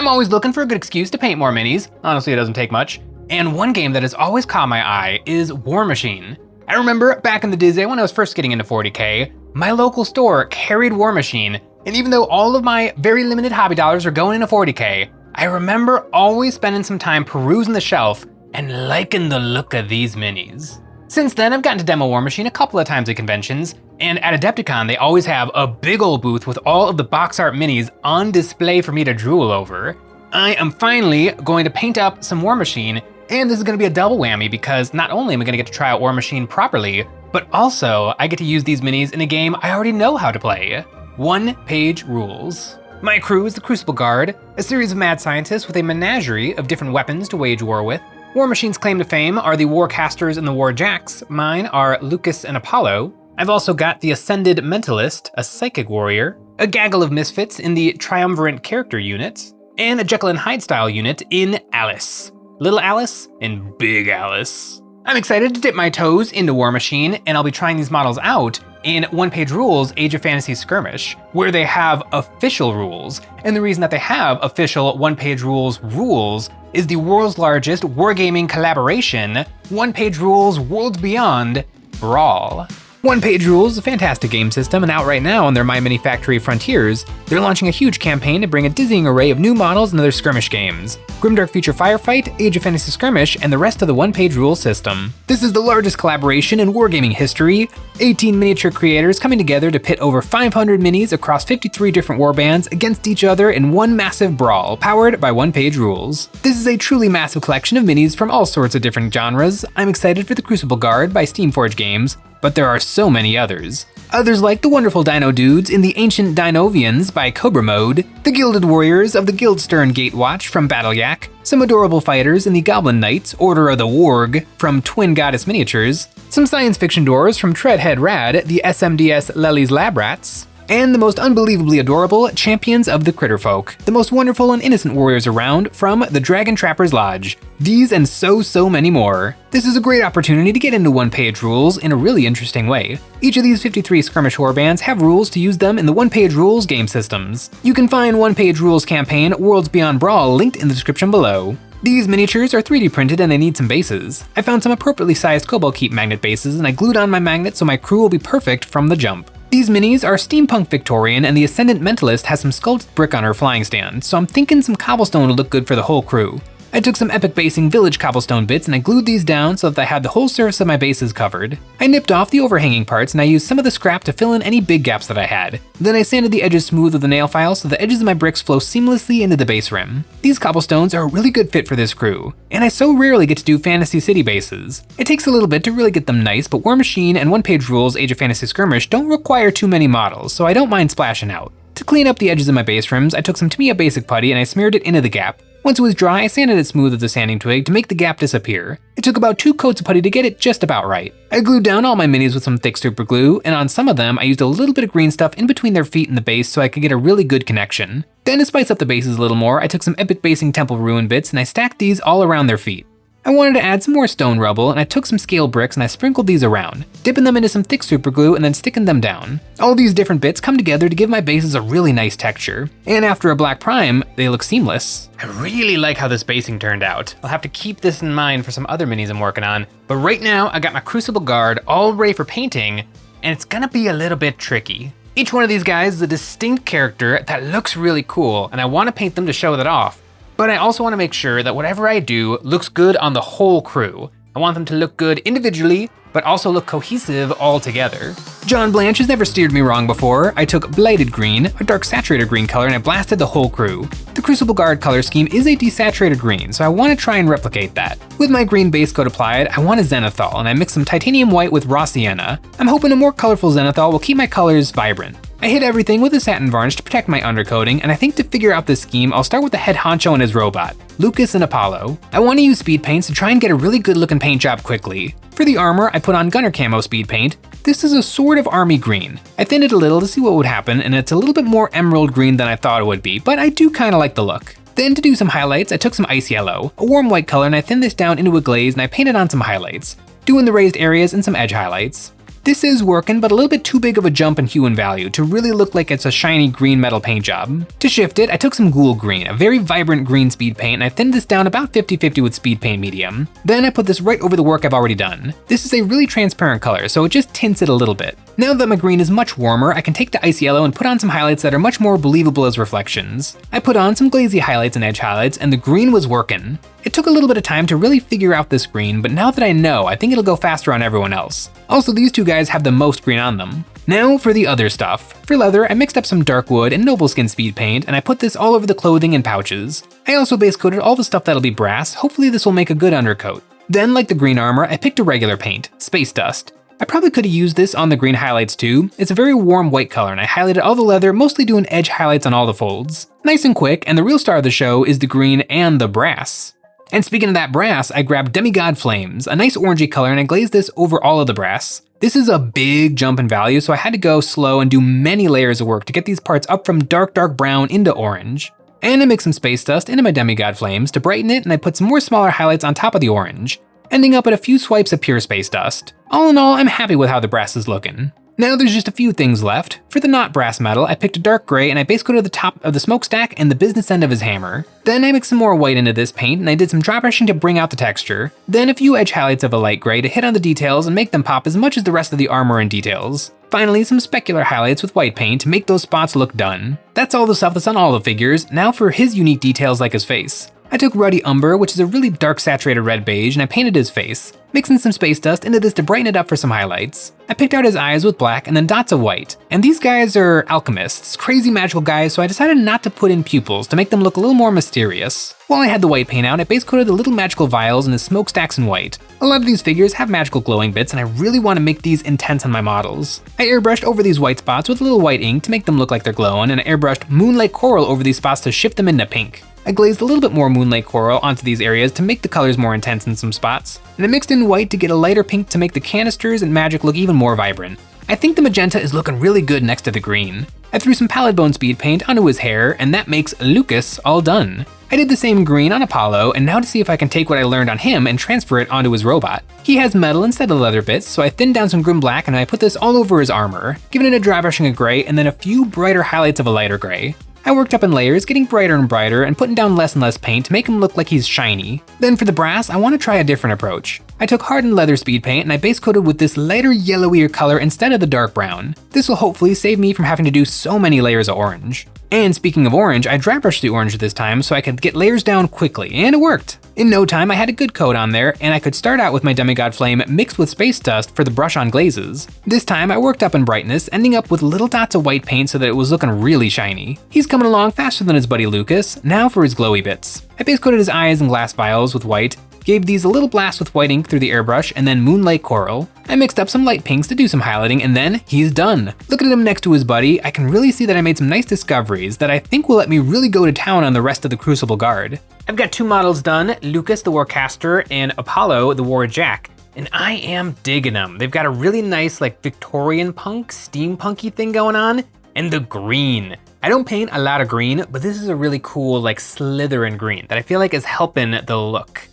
I'm always looking for a good excuse to paint more minis. Honestly, it doesn't take much. And one game that has always caught my eye is Warmachine. I remember back in the day when I was first getting into 40K, my local store carried Warmachine, and even though all of my very limited hobby dollars are going into 40K, I remember always spending some time perusing the shelf and liking the look of these minis. Since then, I've gotten to demo Warmachine a couple of times at conventions, and at Adepticon they always have a big old booth with all of the box art minis on display for me to drool over. I am finally going to paint up some Warmachine, and this is going to be a double whammy because not only am I going to get to try out Warmachine properly, but also I get to use these minis in a game I already know how to play. One-page rules. My crew is the Crucible Guard, a series of mad scientists with a menagerie of different weapons to wage war with. Warmachine's claim to fame are the Warcasters and the Warjacks. Mine are Lucas and Apollo. I've also got the Ascended Mentalist, a Psychic Warrior, a gaggle of misfits in the Triumvirate Character unit, and a Jekyll and Hyde style unit in Alice. Little Alice and Big Alice. I'm excited to dip my toes into Warmachine, and I'll be trying these models out in One-Page Rules Age of Fantasy Skirmish, where they have official rules. And the reason that they have official One-Page rules is the world's largest wargaming collaboration, One-Page Rules Worlds Beyond Brawl. One-Page Rules is a fantastic game system, and out right now on their My Mini Factory Frontiers, they're launching a huge campaign to bring a dizzying array of new models into their skirmish games. Grimdark Future Firefight, Age of Fantasy Skirmish, and the rest of the One-Page Rules system. This is the largest collaboration in wargaming history, 18 miniature creators coming together to pit over 500 minis across 53 different warbands against each other in one massive brawl, powered by One-Page Rules. This is a truly massive collection of minis from all sorts of different genres. I'm excited for the Crucible Guard by Steamforge Games, but there are so many others. Others like the wonderful Dino Dudes in the Ancient Dinovians by Cobra Mode, the Gilded Warriors of the Guildstern Gatewatch from Battle Yak, some adorable fighters in the Goblin Knights Order of the Warg from Twin Goddess Miniatures, some science fiction dwarves from Treadhead Rad, the SMDS Lely's Lab Rats, and the most unbelievably adorable Champions of the Critterfolk, the most wonderful and innocent warriors around from the Dragon Trapper's Lodge. These and so many more. This is a great opportunity to get into One-Page Rules in a really interesting way. Each of these 53 skirmish warbands have rules to use them in the One-Page Rules game systems. You can find One-Page Rules campaign Worlds Beyond Brawl linked in the description below. These miniatures are 3D printed and they need some bases. I found some appropriately sized Cobalt Keep magnet bases and I glued on my magnet so my crew will be perfect from the jump. These minis are steampunk Victorian, and the Ascendant Mentalist has some sculpted brick on her flying stand, so I'm thinking some cobblestone would look good for the whole crew. I took some epic basing village cobblestone bits and I glued these down so that I had the whole surface of my bases covered. I nipped off the overhanging parts and I used some of the scrap to fill in any big gaps that I had. Then I sanded the edges smooth with a nail file so the edges of my bricks flow seamlessly into the base rim. These cobblestones are a really good fit for this crew, and I so rarely get to do Fantasy City bases. It takes a little bit to really get them nice, but Warmachine and One-Page Rules Age of Fantasy Skirmish don't require too many models, so I don't mind splashing out. To clean up the edges of my base rims, I took some Tamiya Basic Putty and I smeared it into the gap. Once it was dry, I sanded it smooth with a sanding twig to make the gap disappear. It took about 2 coats of putty to get it just about right. I glued down all my minis with some thick super glue, and on some of them I used a little bit of green stuff in between their feet and the base so I could get a really good connection. Then to spice up the bases a little more, I took some epic basing temple ruin bits and I stacked these all around their feet. I wanted to add some more stone rubble, and I took some scale bricks and I sprinkled these around, dipping them into some thick super glue and then sticking them down. All these different bits come together to give my bases a really nice texture, and after a black prime, they look seamless. I really like how this basing turned out. I'll have to keep this in mind for some other minis I'm working on, but right now I got my Crucible Guard all ready for painting, and it's gonna be a little bit tricky. Each one of these guys is a distinct character that looks really cool, and I want to paint them to show that off. But I also want to make sure that whatever I do looks good on the whole crew. I want them to look good individually, but also look cohesive all together. John Blanche has never steered me wrong before. I took Blighted Green, a dark saturated green color, and I blasted the whole crew. The Crucible Guard color scheme is a desaturated green, so I want to try and replicate that. With my green base coat applied, I want a Zenithal, and I mixed some titanium white with raw sienna. I'm hoping a more colorful Zenithal will keep my colors vibrant. I hit everything with a satin varnish to protect my undercoating, and I think to figure out this scheme, I'll start with the head honcho and his robot, Lucas and Apollo. I want to use speed paints to try and get a really good looking paint job quickly. For the armor, I put on Gunner Camo speed paint. This is a sort of army green. I thinned it a little to see what would happen, and it's a little bit more emerald green than I thought it would be, but I do kind of like the look. Then to do some highlights, I took some ice yellow, a warm white color, and I thinned this down into a glaze and I painted on some highlights, doing the raised areas and some edge highlights. This is working, but a little bit too big of a jump in hue and value to really look like it's a shiny green metal paint job. To shift it, I took some Ghoul Green, a very vibrant green speed paint, and I thinned this down about 50-50 with speed paint medium. Then I put this right over the work I've already done. This is a really transparent color, so it just tints it a little bit. Now that my green is much warmer, I can take the ice yellow and put on some highlights that are much more believable as reflections. I put on some glazy highlights and edge highlights, and the green was working. It took a little bit of time to really figure out this green, but now that I know, I think it'll go faster on everyone else. Also, these two guys have the most green on them. Now for the other stuff. For leather, I mixed up some dark wood and noble skin speed paint, and I put this all over the clothing and pouches. I also base coated all the stuff that'll be brass. Hopefully this will make a good undercoat. Then, like the green armor, I picked a regular paint, Space Dust. I probably could have used this on the green highlights too. It's a very warm white color, and I highlighted all the leather, mostly doing edge highlights on all the folds. Nice and quick, and the real star of the show is the green and the brass. And speaking of that brass, I grabbed Demigod Flames, a nice orangey color, and I glazed this over all of the brass. This is a big jump in value, so I had to go slow and do many layers of work to get these parts up from dark brown into orange. And I mixed some Space Dust into my Demigod Flames to brighten it, and I put some more smaller highlights on top of the orange, ending up with a few swipes of pure Space Dust. All in all, I'm happy with how the brass is looking. Now there's just a few things left. For the not brass metal, I picked a dark gray and I base coated the top of the smokestack and the business end of his hammer. Then I mixed some more white into this paint and I did some dry brushing to bring out the texture. Then a few edge highlights of a light gray to hit on the details and make them pop as much as the rest of the armor and details. Finally, some specular highlights with white paint to make those spots look done. That's all the stuff that's on all the figures. Now for his unique details like his face. I took Ruddy Umber, which is a really dark saturated red beige, and I painted his face, mixing some Space Dust into this to brighten it up for some highlights. I picked out his eyes with black and then dots of white. And these guys are alchemists, crazy magical guys, so I decided not to put in pupils to make them look a little more mysterious. While I had the white paint out, I base coated the little magical vials and his smokestacks in white. A lot of these figures have magical glowing bits, and I really want to make these intense on my models. I airbrushed over these white spots with a little white ink to make them look like they're glowing, and I airbrushed Moonlight Coral over these spots to shift them into pink. I glazed a little bit more Moonlight Coral onto these areas to make the colors more intense in some spots, and I mixed in white to get a lighter pink to make the canisters and magic look even more vibrant. I think the magenta is looking really good next to the green. I threw some Pallid Bone speed paint onto his hair, and that makes Lucas all done. I did the same green on Apollo, and now to see if I can take what I learned on him and transfer it onto his robot. He has metal instead of leather bits, so I thinned down some Grim Black and I put this all over his armor, giving it a dry brushing of gray and then a few brighter highlights of a lighter gray. I worked up in layers, getting brighter and brighter and putting down less and less paint to make him look like he's shiny. Then for the brass, I want to try a different approach. I took hardened leather speed paint and I base coated with this lighter yellowier color instead of the dark brown. This will hopefully save me from having to do so many layers of orange. And speaking of orange, I dry brushed the orange this time so I could get layers down quickly, and it worked. In no time, I had a good coat on there, and I could start out with my Demigod Flame mixed with Space Dust for the brush on glazes. This time, I worked up in brightness, ending up with little dots of white paint so that it was looking really shiny. He's coming along faster than his buddy Lucas. Now for his glowy bits. I base coated his eyes in glass vials with white, gave these a little blast with white ink through the airbrush, and then Moonlight Coral. I mixed up some light pinks to do some highlighting, and then he's done. Looking at him next to his buddy, I can really see that I made some nice discoveries that I think will let me really go to town on the rest of the Crucible Guard. I've got two models done, Lucas the Warcaster and Apollo the Warjack, and I am digging them. They've got a really nice like Victorian punk, steampunky thing going on, and the green. I don't paint a lot of green, but this is a really cool like Slytherin green that I feel like is helping the look.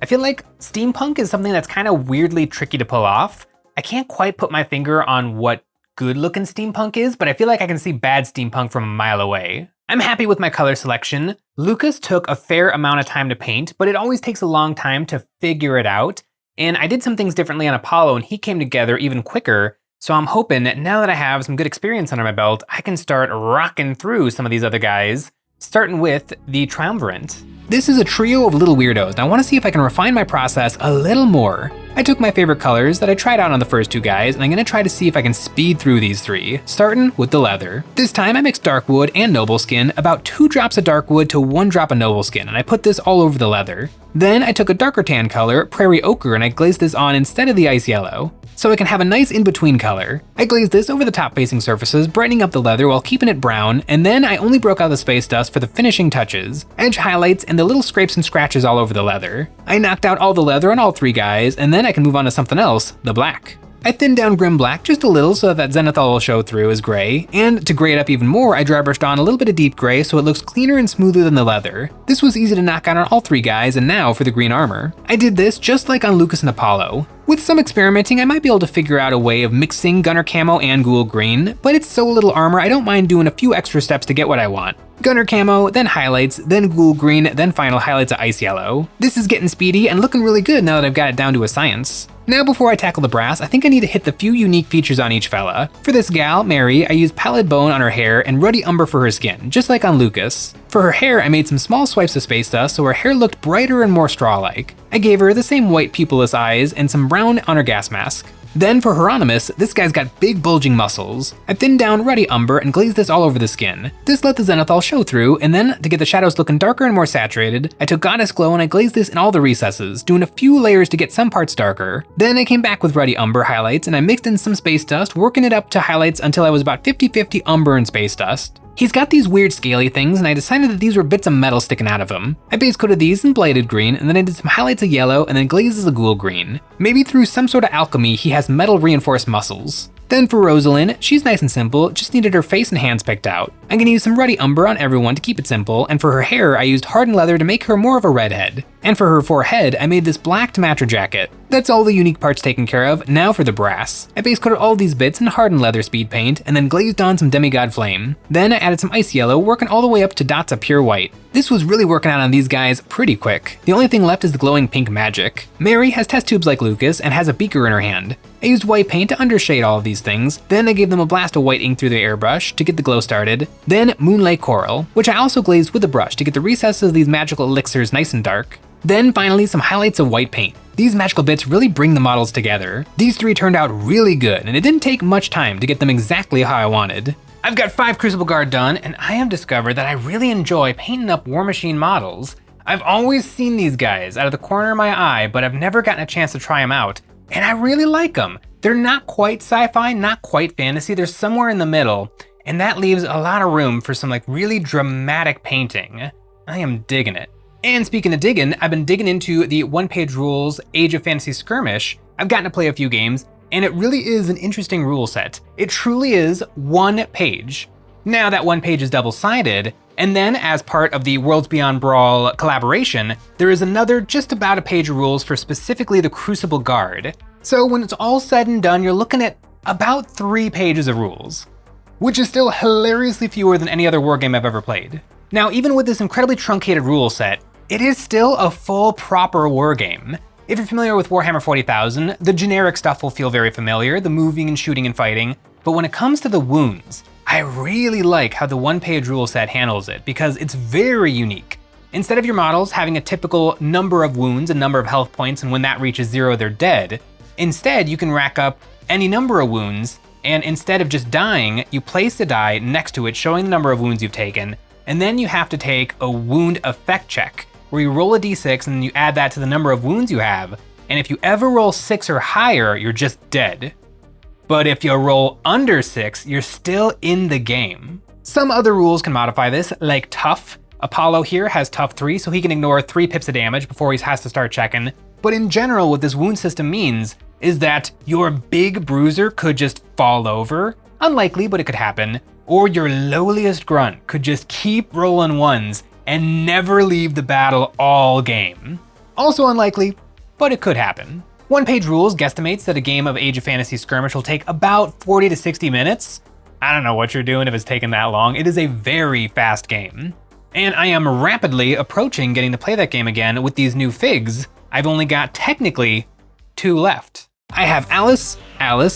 I feel like steampunk is something that's kind of weirdly tricky to pull off. I can't quite put my finger on what good looking steampunk is, but I feel like I can see bad steampunk from a mile away. I'm happy with my color selection. Lucas took a fair amount of time to paint, but it always takes a long time to figure it out. And I did some things differently on Apollo and he came together even quicker. So I'm hoping that now that I have some good experience under my belt, I can start rocking through some of these other guys, starting with the Triumvirate. This is a trio of little weirdos, and I want to see if I can refine my process a little more. I took my favorite colors that I tried out on the first two guys, and I'm going to try to see if I can speed through these three, starting with the leather. This time I mixed dark wood and noble skin, about 2 drops of dark wood to 1 drop of noble skin, and I put this all over the leather. Then I took a darker tan color, prairie ochre, and I glazed this on instead of the ice yellow, so I can have a nice in-between color. I glazed this over the top facing surfaces, brightening up the leather while keeping it brown, and then I only broke out the Space Dust for the finishing touches, edge highlights, and the little scrapes and scratches all over the leather. I knocked out all the leather on all 3 guys, and then I can move on to something else, the black. I thinned down Grim Black just a little so that Zenithal will show through as gray, and to gray it up even more, I dry brushed on a little bit of deep gray so it looks cleaner and smoother than the leather. This was easy to knock out on all 3 guys, and now for the green armor. I did this just like on Lucas and Apollo. With some experimenting, I might be able to figure out a way of mixing Gunner Camo and Ghoul Green, but it's so little armor I don't mind doing a few extra steps to get what I want. Gunner Camo, then highlights, then Ghoul Green, then final highlights of Ice Yellow. This is getting speedy and looking really good now that I've got it down to a science. Now before I tackle the brass, I think I need to hit the few unique features on each fella. For this gal, Mary, I used Pallid Bone on her hair and Ruddy Umber for her skin, just like on Lucas. For her hair, I made some small swipes of space dust so her hair looked brighter and more straw-like. I gave her the same white pupilless eyes and some brown on her gas mask. Then for Hieronymus, this guy's got big bulging muscles. I thinned down Ruddy Umber and glazed this all over the skin. This let the zenithal show through, and then, to get the shadows looking darker and more saturated, I took Goddess Glow and I glazed this in all the recesses, doing a few layers to get some parts darker. Then I came back with Ruddy Umber highlights and I mixed in some space dust, working it up to highlights until I was about 50-50 umber and space dust. He's got these weird scaly things, and I decided that these were bits of metal sticking out of him. I base coated these in Bladed Green, and then I did some highlights of yellow and then glazes of Ghoul Green. Maybe through some sort of alchemy, he has metal reinforced muscles. Then for Rosalind, she's nice and simple, just needed her face and hands picked out. I'm gonna use some Ruddy Umber on everyone to keep it simple, and for her hair, I used hardened leather to make her more of a redhead. And for her forehead, I made this black to match her jacket. That's all the unique parts taken care of. Now for the brass. I base coated all these bits in hardened leather speed paint, and then glazed on some Demigod Flame. Then I added some Ice Yellow, working all the way up to dots of pure white. This was really working out on these guys pretty quick. The only thing left is the glowing pink magic. Mary has test tubes like Lucas and has a beaker in her hand. I used white paint to undershade all of these things, then I gave them a blast of white ink through the airbrush to get the glow started, then Moonlight Coral, which I also glazed with the brush to get the recesses of these magical elixirs nice and dark. Then finally some highlights of white paint. These magical bits really bring the models together. These three turned out really good, and it didn't take much time to get them exactly how I wanted. I've got 5 Crucible Guard done, and I have discovered that I really enjoy painting up Warmachine models. I've always seen these guys out of the corner of my eye, but I've never gotten a chance to try them out, and I really like them. They're not quite sci-fi, not quite fantasy, they're somewhere in the middle, and that leaves a lot of room for some really dramatic painting. I am digging it. And speaking of digging, I've been digging into the one-page rules Age of Fantasy Skirmish. I've gotten to play a few games, and it really is an interesting rule set. It truly is one page. Now that one page is double-sided, and then as part of the Worlds Beyond Brawl collaboration, there is another just about a page of rules for specifically the Crucible Guard. So when it's all said and done, you're looking at about 3 pages of rules, which is still hilariously fewer than any other wargame I've ever played. Now, even with this incredibly truncated rule set, it is still a full, proper wargame. If you're familiar with Warhammer 40,000, the generic stuff will feel very familiar, the moving and shooting and fighting, but when it comes to the wounds, I really like how the one-page rule set handles it because it's very unique. Instead of your models having a typical number of wounds and number of health points, and when that reaches 0, they're dead, instead you can rack up any number of wounds, and instead of just dying, you place the die next to it showing the number of wounds you've taken, and then you have to take a wound effect check, where you roll a d6 and then you add that to the number of wounds you have, and if you ever roll 6 or higher, you're just dead. But if you roll under 6, you're still in the game. Some other rules can modify this, like tough. Apollo here has tough 3, so he can ignore 3 pips of damage before he has to start checking. But in general, what this wound system means is that your big bruiser could just fall over, unlikely, but it could happen, or your lowliest grunt could just keep rolling ones and never leave the battle all game. Also unlikely, but it could happen. One-page rules guesstimates that a game of Age of Fantasy Skirmish will take about 40 to 60 minutes. I don't know what you're doing if it's taken that long. It is a very fast game. And I am rapidly approaching getting to play that game again with these new figs. I've only got technically 2 left. I have Alice,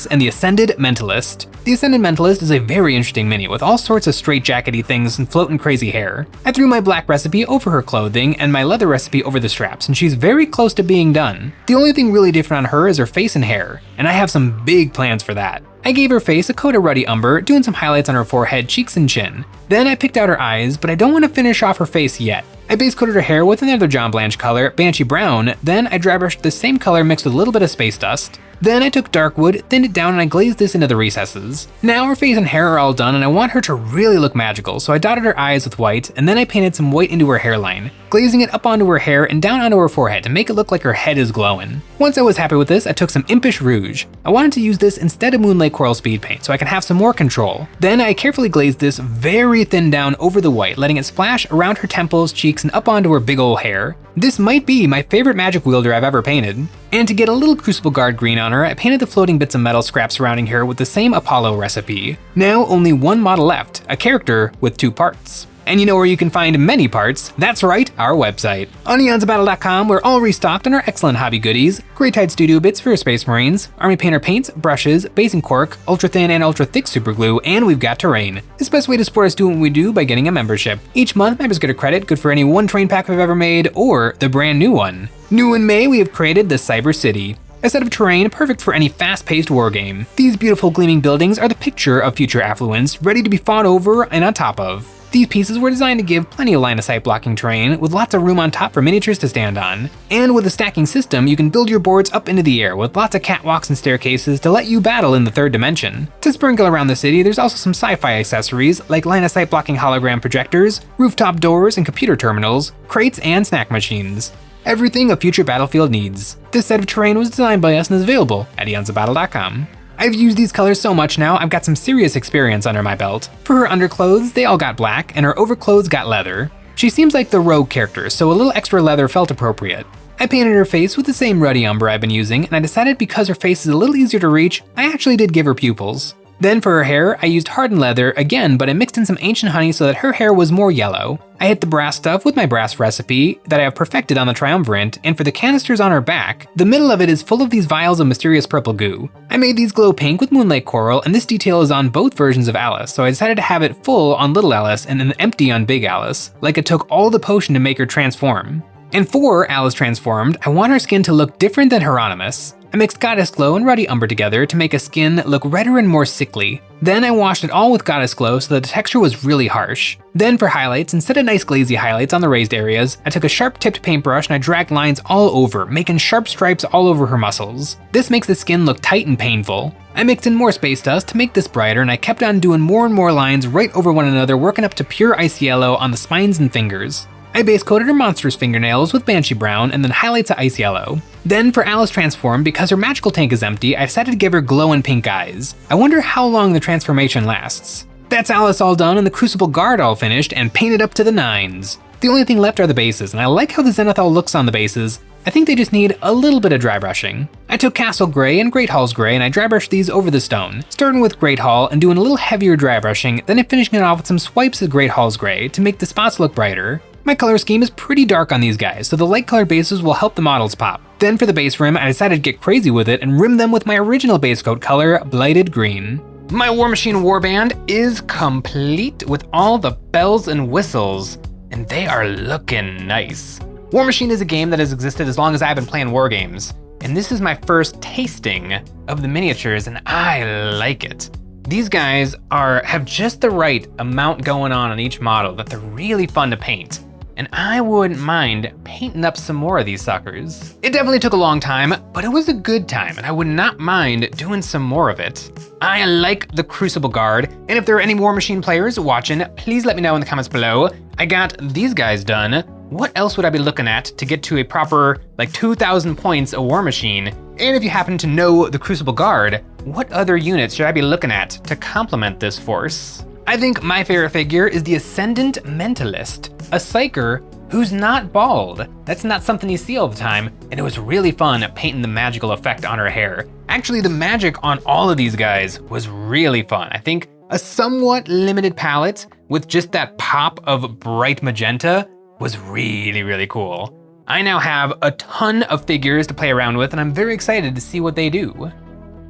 and the Ascended Mentalist. The Ascended Mentalist is a very interesting mini with all sorts of straitjackety things and floating crazy hair. I threw my black recipe over her clothing and my leather recipe over the straps, and she's very close to being done. The only thing really different on her is her face and hair, and I have some big plans for that. I gave her face a coat of Ruddy Umber, doing some highlights on her forehead, cheeks, and chin. Then I picked out her eyes, but I don't want to finish off her face yet. I base coated her hair with another John Blanche color, Banshee Brown, then I dry brushed the same color mixed with a little bit of space dust. Then I took dark wood, thinned it down, and I glazed this into the recesses. Now her face and hair are all done, and I want her to really look magical, so I dotted her eyes with white, and then I painted some white into her hairline, glazing it up onto her hair and down onto her forehead to make it look like her head is glowing. Once I was happy with this, I took some Impish Rouge. I wanted to use this instead of Moonlight Coral speed paint so I can have some more control. Then I carefully glazed this very thin down over the white, letting it splash around her temples, cheeks, and up onto her big ol' hair. This might be my favorite magic wielder I've ever painted. And to get a little Crucible Guard green on her, I painted the floating bits of metal scraps surrounding her with the same Apollo recipe. Now only one model left, a character with 2 parts. And you know where you can find many parts? That's right, our website. On EonsOfBattle.com, we're all restocked on our excellent hobby goodies, Grey Tide Studio bits for your Space Marines, Army Painter paints, brushes, basing cork, ultra thin and ultra thick super glue, and we've got terrain. It's the best way to support us doing what we do by getting a membership. Each month, members get a credit good for any one terrain pack we've ever made, or the brand new one. New in May, we have created the Cyber City, a set of terrain perfect for any fast-paced wargame. These beautiful gleaming buildings are the picture of future affluence, ready to be fought over and on top of. These pieces were designed to give plenty of line of sight blocking terrain, with lots of room on top for miniatures to stand on. And with a stacking system, you can build your boards up into the air with lots of catwalks and staircases to let you battle in the 3rd dimension. To sprinkle around the city, there's also some sci-fi accessories like line of sight blocking hologram projectors, rooftop doors and computer terminals, crates and snack machines. Everything a future battlefield needs. This set of terrain was designed by us and is available at EonsOfBattle.com. I've used these colors so much now, I've got some serious experience under my belt. For her underclothes, they all got black, and her overclothes got leather. She seems like the rogue character, so a little extra leather felt appropriate. I painted her face with the same ruddy umber I've been using, and I decided because her face is a little easier to reach, I actually did give her pupils. Then for her hair, I used hardened leather again, but I mixed in some ancient honey so that her hair was more yellow. I hit the brass stuff with my brass recipe that I have perfected on the Triumvirate, and for the canisters on her back, the middle of it is full of these vials of mysterious purple goo. I made these glow pink with moonlight coral, and this detail is on both versions of Alice, so I decided to have it full on little Alice and then empty on big Alice, like it took all the potion to make her transform. And for Alice transformed, I want her skin to look different than Hieronymus. I mixed Goddess Glow and Ruddy Umber together to make a skin look redder and more sickly. Then I washed it all with Goddess Glow so that the texture was really harsh. Then for highlights, instead of nice glazy highlights on the raised areas, I took a sharp tipped paintbrush and I dragged lines all over, making sharp stripes all over her muscles. This makes the skin look tight and painful. I mixed in more space dust to make this brighter, and I kept on doing more and more lines right over one another, working up to pure ice yellow on the spines and fingers. I base coated her monstrous fingernails with Banshee Brown and then highlights of ice yellow. Then for Alice Transform, because her magical tank is empty, I decided to give her glowing pink eyes. I wonder how long the transformation lasts. That's Alice all done and the Crucible Guard all finished and painted up to the 9s. The only thing left are the bases, and I like how the Zenithal looks on the bases. I think they just need a little bit of dry brushing. I took Castle Gray and Great Hall's Gray and I dry brushed these over the stone, starting with Great Hall and doing a little heavier dry brushing, then finishing it off with some swipes of Great Hall's Gray to make the spots look brighter. My color scheme is pretty dark on these guys, so the light colored bases will help the models pop. Then for the base rim, I decided to get crazy with it and rim them with my original base coat color, Blighted Green. My Warmachine warband is complete with all the bells and whistles, and they are looking nice. Warmachine is a game that has existed as long as I've been playing war games, and this is my first tasting of the miniatures, and I like it. These guys have just the right amount going on each model that they're really fun to paint. And I wouldn't mind painting up some more of these suckers. It definitely took a long time, but it was a good time, and I would not mind doing some more of it. I like the Crucible Guard, and if there are any Warmachine players watching, please let me know in the comments below. I got these guys done. What else would I be looking at to get to a proper, 2,000 points a Warmachine? And if you happen to know the Crucible Guard, what other units should I be looking at to complement this force? I think my favorite figure is the Ascendant Mentalist, a psyker who's not bald. That's not something you see all the time, and it was really fun painting the magical effect on her hair. Actually, the magic on all of these guys was really fun. I think a somewhat limited palette with just that pop of bright magenta was really, really cool. I now have a ton of figures to play around with, and I'm very excited to see what they do.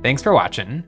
Thanks for watching.